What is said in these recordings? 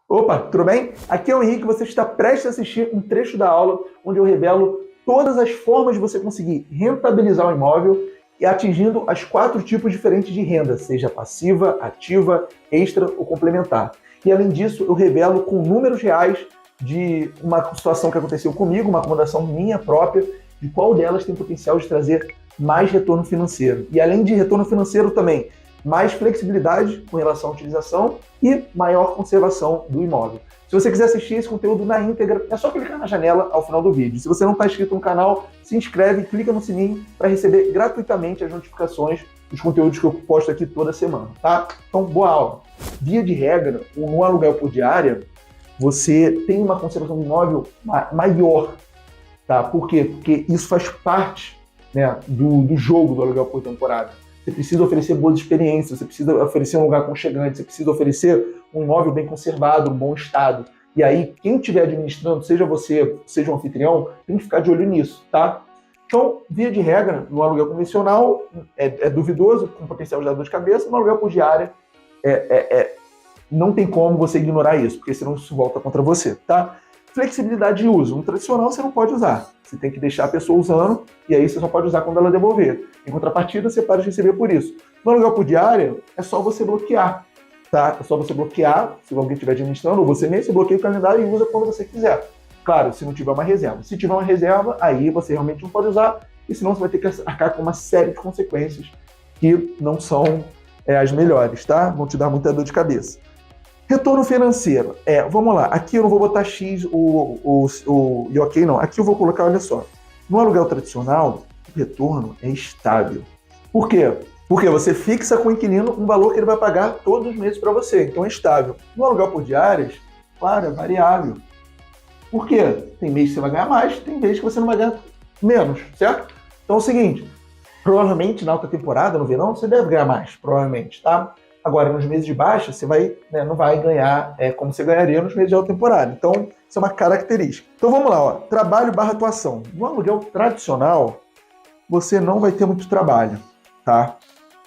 Opa, tudo bem? Aqui é o Henrique, você está prestes a assistir um trecho da aula onde eu revelo todas as formas de você conseguir rentabilizar o imóvel e atingindo as 4 tipos diferentes de renda, seja passiva, ativa, extra ou complementar. E além disso, eu revelo com números reais de uma situação que aconteceu comigo, uma acomodação minha própria, de qual delas tem potencial de trazer mais retorno financeiro. E além de retorno financeiro também, mais flexibilidade com relação à utilização e maior conservação do imóvel. Se você quiser assistir esse conteúdo na íntegra, é só clicar na janela ao final do vídeo. Se você não está inscrito no canal, se inscreve e clica no sininho para receber gratuitamente as notificações dos conteúdos que eu posto aqui toda semana, tá? Então, boa aula. Via de regra, no aluguel por diária, você tem uma conservação do imóvel maior, tá? Por quê? Porque isso faz parte, né, do jogo do aluguel por temporada. Você precisa oferecer boas experiências, você precisa oferecer um lugar aconchegante, você precisa oferecer um imóvel bem conservado, um bom estado. E aí, quem estiver administrando, seja você, seja um anfitrião, tem que ficar de olho nisso, tá? Então, via de regra, no aluguel convencional, é duvidoso, com potencial de dar dor de cabeça. No aluguel por diária, não tem como você ignorar isso, porque senão isso volta contra você, tá? Flexibilidade de uso. No tradicional, você não pode usar. Você tem que deixar a pessoa usando, e aí você só pode usar quando ela devolver. Em contrapartida, você para de receber por isso. No aluguel por diária, é só você bloquear, tá? É só você bloquear, se alguém estiver administrando, ou você mesmo, você bloqueia o calendário e usa quando você quiser. Claro, se não tiver uma reserva. Se tiver uma reserva, aí você realmente não pode usar, e senão você vai ter que arcar com uma série de consequências que não são as melhores, tá? Vão te dar muita dor de cabeça. Retorno financeiro. Vamos lá. Aqui eu não vou botar X e ok, não. Aqui eu vou colocar, olha só. No aluguel tradicional, o retorno é estável. Por quê? Porque você fixa com o inquilino um valor que ele vai pagar todos os meses para você. Então é estável. No aluguel por diárias, claro, é variável. Por quê? Tem mês que você vai ganhar mais, tem mês que você não vai ganhar menos, certo? Então é o seguinte, provavelmente na alta temporada, no verão, você deve ganhar mais, provavelmente, tá? Agora, nos meses de baixa, você não vai ganhar como você ganharia nos meses de alta temporada. Então, isso é uma característica. Então, vamos lá. Ó. Trabalho / atuação. No aluguel tradicional, você não vai ter muito trabalho, tá?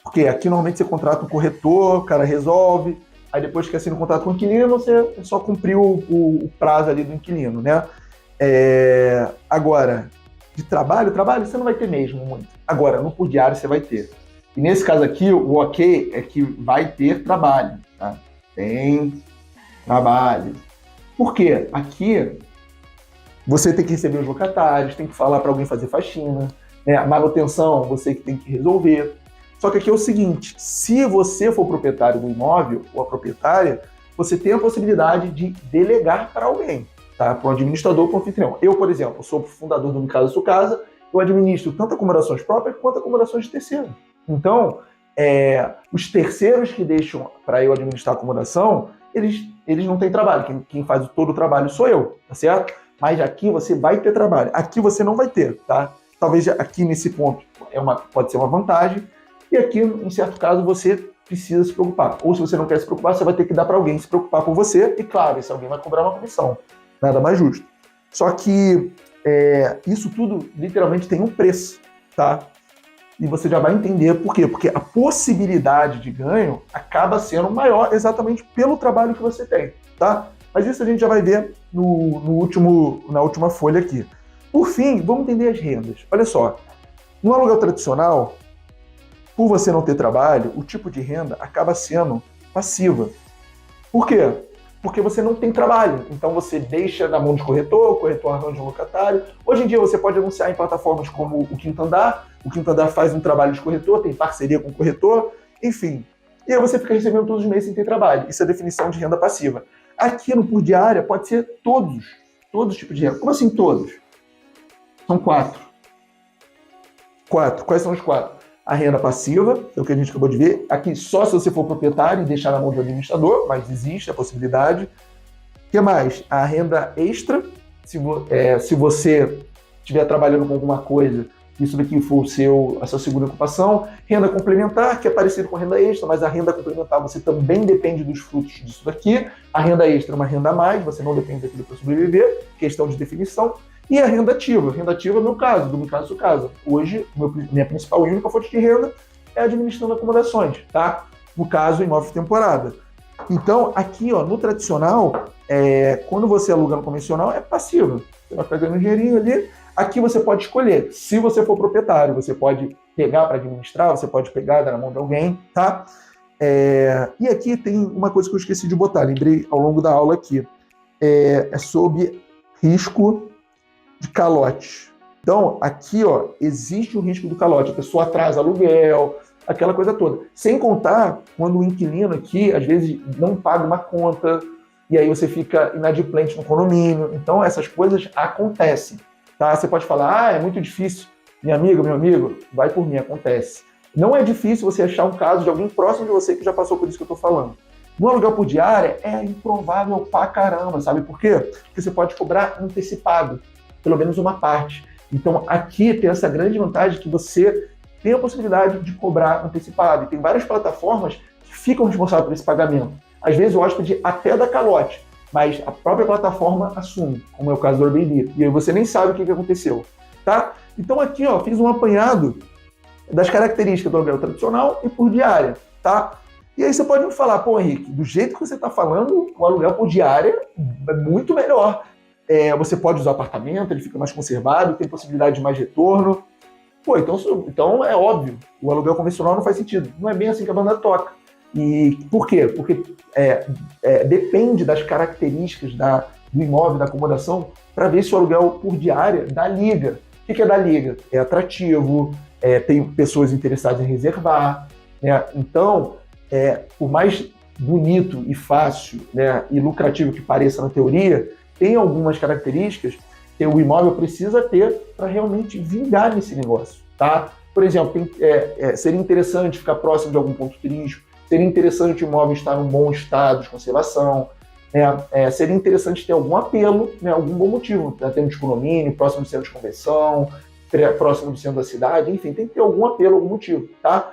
Porque aqui, normalmente, você contrata um corretor, o cara resolve, aí depois que assina o contrato com o inquilino, você só cumpriu o prazo ali do inquilino, né? Agora, de trabalho, você não vai ter mesmo muito. Agora, no por diário, você vai ter. E nesse caso aqui, o ok é que vai ter trabalho, tá? Tem trabalho. Por quê? Aqui, você tem que receber os locatários, tem que falar para alguém fazer faxina, né? A manutenção, você que tem que resolver. Só que aqui é o seguinte, se você for proprietário do imóvel, ou a proprietária, você tem a possibilidade de delegar para alguém, tá? Para um administrador ou para um anfitrião. Eu, por exemplo, sou fundador do Minha Casa Sua Casa, eu administro tanto acomodações próprias quanto acomodações de terceiro. Então, os terceiros que deixam para eu administrar a acomodação, eles não têm trabalho. Quem faz todo o trabalho sou eu, tá certo? Mas aqui você vai ter trabalho. Aqui você não vai ter, tá? Talvez aqui nesse ponto pode ser uma vantagem. E aqui, em certo caso, você precisa se preocupar. Ou se você não quer se preocupar, você vai ter que dar para alguém se preocupar por você. E claro, esse alguém vai cobrar uma comissão. Nada mais justo. Só que isso tudo literalmente tem um preço, tá? E você já vai entender por quê. Porque a possibilidade de ganho acaba sendo maior exatamente pelo trabalho que você tem, tá? Mas isso a gente já vai ver na última folha aqui. Por fim, vamos entender as rendas. Olha só, no aluguel tradicional, por você não ter trabalho, o tipo de renda acaba sendo passiva. Por quê? Porque você não tem trabalho. Então você deixa na mão de corretor, o corretor arranja um locatário. Hoje em dia você pode anunciar em plataformas como o Quinto Andar. O Quinto Andar faz um trabalho de corretor, tem parceria com o corretor, enfim. E aí você fica recebendo todos os meses sem ter trabalho. Isso é a definição de renda passiva. Aqui no por diária pode ser todos os tipos de renda. Como assim todos? São 4. Quais são os 4? A renda passiva, é o que a gente acabou de ver. Aqui só se você for proprietário e deixar na mão do administrador, mas existe a possibilidade. O que mais? A renda extra, se você estiver trabalhando com alguma coisa, isso daqui for a sua segunda ocupação. Renda complementar, que é parecido com a renda extra, mas a renda complementar você também depende dos frutos disso daqui. A renda extra é uma renda a mais, você não depende daquilo para sobreviver, questão de definição. E a renda ativa. Renda ativa é o meu caso, do Minha Casa Sua Casa. Hoje, minha principal e única fonte de renda é administrando acomodações, tá? No caso, imóvel de temporada. Então, aqui, ó, no tradicional, quando você aluga no convencional, é passivo. Você vai pegando um dinheirinho ali. Aqui você pode escolher. Se você for proprietário, você pode pegar para administrar, você pode pegar, dar na mão de alguém, tá? E aqui tem uma coisa que eu esqueci de botar, lembrei ao longo da aula aqui. É sobre risco de calote. Então, aqui, ó, existe o risco do calote. A pessoa atrasa aluguel, aquela coisa toda. Sem contar quando o inquilino aqui, às vezes, não paga uma conta, e aí você fica inadimplente no condomínio. Então, essas coisas acontecem. Tá? Você pode falar, é muito difícil. Minha amiga, meu amigo, vai por mim, acontece. Não é difícil você achar um caso de alguém próximo de você que já passou por isso que eu estou falando. No aluguel por diária, é improvável pra caramba, sabe por quê? Porque você pode cobrar antecipado, pelo menos uma parte. Então, aqui tem essa grande vantagem que você tem a possibilidade de cobrar antecipado. E tem várias plataformas que ficam responsáveis por esse pagamento. Às vezes o hóspede até dá calote, mas a própria plataforma assume, como é o caso do Airbnb. E aí você nem sabe o que aconteceu, tá? Então aqui, ó, fiz um apanhado das características do aluguel tradicional e por diária, tá? E aí você pode me falar, pô, Henrique, do jeito que você está falando, o aluguel por diária é muito melhor. Você pode usar apartamento, ele fica mais conservado, tem possibilidade de mais retorno. Pô, então é óbvio, o aluguel convencional não faz sentido. Não é bem assim que a banda toca. E por quê? Porque depende das características do imóvel, da acomodação, para ver se o aluguel por diária dá liga. O que é dar liga? É atrativo, tem pessoas interessadas em reservar, né? Então, por mais bonito e fácil, né, e lucrativo que pareça na teoria, tem algumas características que o imóvel precisa ter para realmente vingar nesse negócio, tá? Por exemplo, seria interessante ficar próximo de algum ponto turístico, seria interessante o imóvel estar em um bom estado de conservação, seria interessante ter algum apelo, né, algum bom motivo, né, termos de condomínio, próximo do centro de convenção, próximo do centro da cidade, enfim, tem que ter algum apelo, algum motivo, tá?